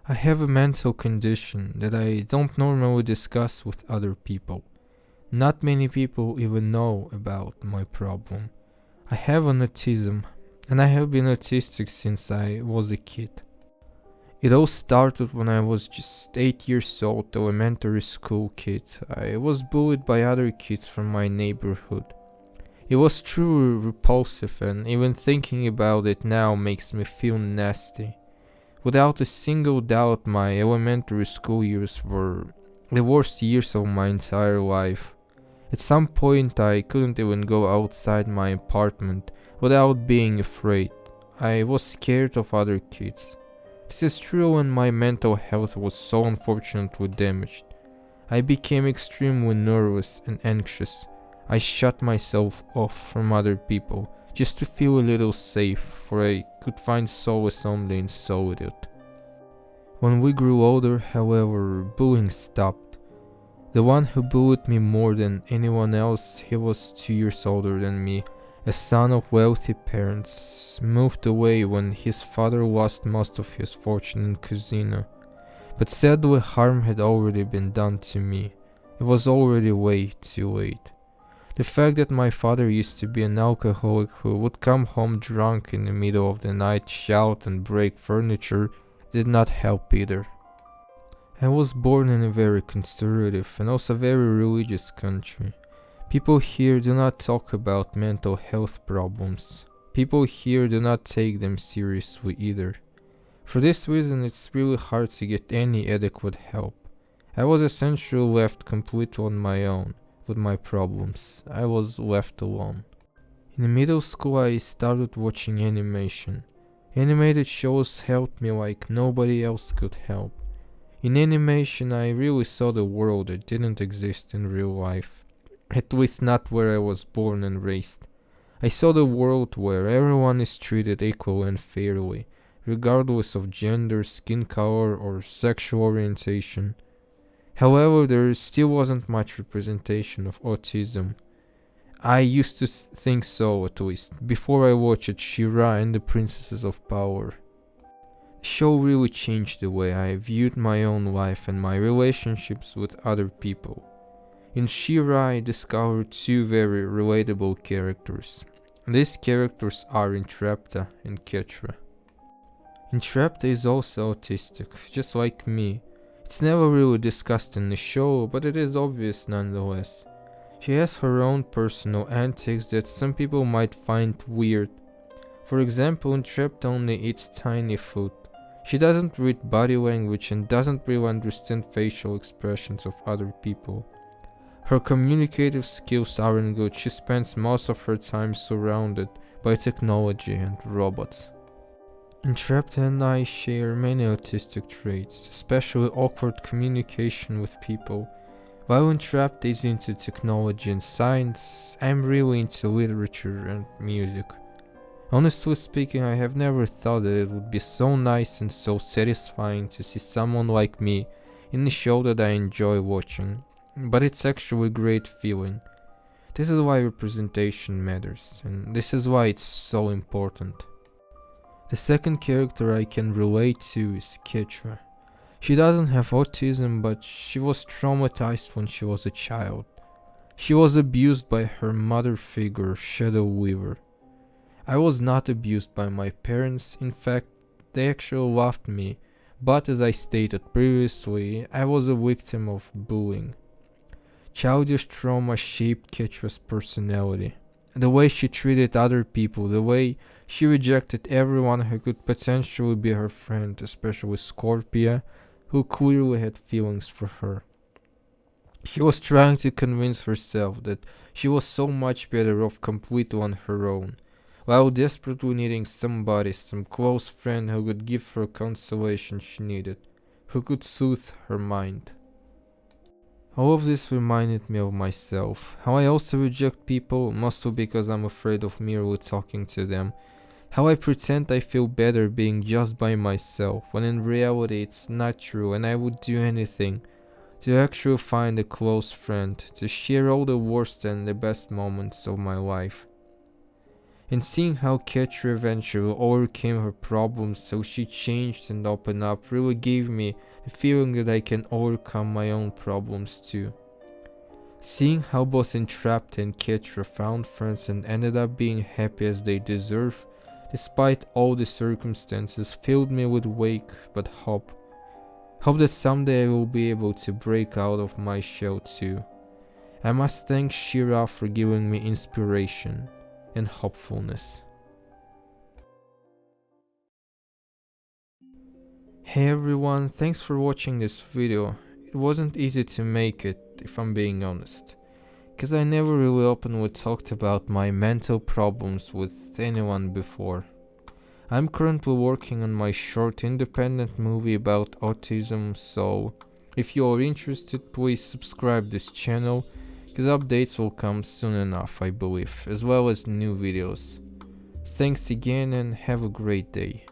I have a mental condition that I don't normally discuss with other people. Not many people even know about my problem. I have an autism, and I have been autistic since I was a kid. It all started when I was just 8 years old, elementary school kid. I was bullied by other kids from my neighborhood. It was truly repulsive, and even thinking about it now makes me feel nasty. Without a single doubt, my elementary school years were the worst years of my entire life. At some point, I couldn't even go outside my apartment without being afraid. I was scared of other kids. This is true when my mental health was so unfortunately damaged. I became extremely nervous and anxious. I shut myself off from other people just to feel a little safe, for I could find solace only in solitude. When we grew older, however, bullying stopped. The one who bullied me more than anyone else, he was 2 years older than me, a son of wealthy parents, moved away when his father lost most of his fortune in casino. But sadly, harm had already been done to me. It was already way too late. The fact that my father used to be an alcoholic who would come home drunk in the middle of the night, shout and break furniture did not help either. I was born in a very conservative and also very religious country. People here do not talk about mental health problems. People here do not take them seriously either. For this reason, it's really hard to get any adequate help. I was essentially left completely on my own with my problems. I was left alone. In middle school, I started watching animation. Animated shows helped me like nobody else could help. In animation, I really saw the world that didn't exist in real life, at least not where I was born and raised. I saw the world where everyone is treated equally and fairly, regardless of gender, skin color, or sexual orientation. However, there still wasn't much representation of autism. I used to think so, at least, before I watched Shera and the Princesses of Power. The show really changed the way I viewed my own life and my relationships with other people. In Shera, I discovered two very relatable characters. These characters are Entrapta and Ketra. Entrapta is also autistic, just like me. It's never really discussed in the show, but it is obvious nonetheless. She has her own personal antics that some people might find weird. For example, Entrapta only eats tiny food. She doesn't read body language and doesn't really understand facial expressions of other people. Her communicative skills aren't good. She spends most of her time surrounded by technology and robots. Entrapta and I share many autistic traits, especially awkward communication with people. While Entrapta is into technology and science, I'm really into literature and music. Honestly speaking, I have never thought that it would be so nice and so satisfying to see someone like me in a show that I enjoy watching, but it's actually a great feeling. This is why representation matters, and this is why it's so important. The second character I can relate to is Ketra. She doesn't have autism, but she was traumatized when she was a child. She was abused by her mother figure, Shadow Weaver. I was not abused by my parents. In fact, they actually loved me, but as I stated previously, I was a victim of bullying. Childish trauma shaped Ketra's personality. The way she treated other people, the way she rejected everyone who could potentially be her friend, especially Scorpia, who clearly had feelings for her. She was trying to convince herself that she was so much better off completely on her own, while desperately needing somebody, some close friend who could give her consolation she needed, who could soothe her mind. All of this reminded me of myself, how I also reject people, mostly because I'm afraid of merely talking to them, how I pretend I feel better being just by myself, when in reality it's not true, and I would do anything to actually find a close friend, to share all the worst and the best moments of my life. And seeing how Ketra eventually overcame her problems so she changed and opened up really gave me the feeling that I can overcome my own problems too. Seeing how both Entrapped and Ketra found friends and ended up being happy as they deserve, despite all the circumstances, filled me with wake but hope. Hope that someday I will be able to break out of my shell too. I must thank Shera for giving me inspiration and hopefulness. Hey everyone, thanks for watching this video. It wasn't easy to make it, if I'm being honest, because I never really openly talked about my mental problems with anyone before. I'm currently working on my short independent movie about autism, so if you are interested, please subscribe this channel, because updates will come soon enough, I believe, as well as new videos. Thanks again and have a great day.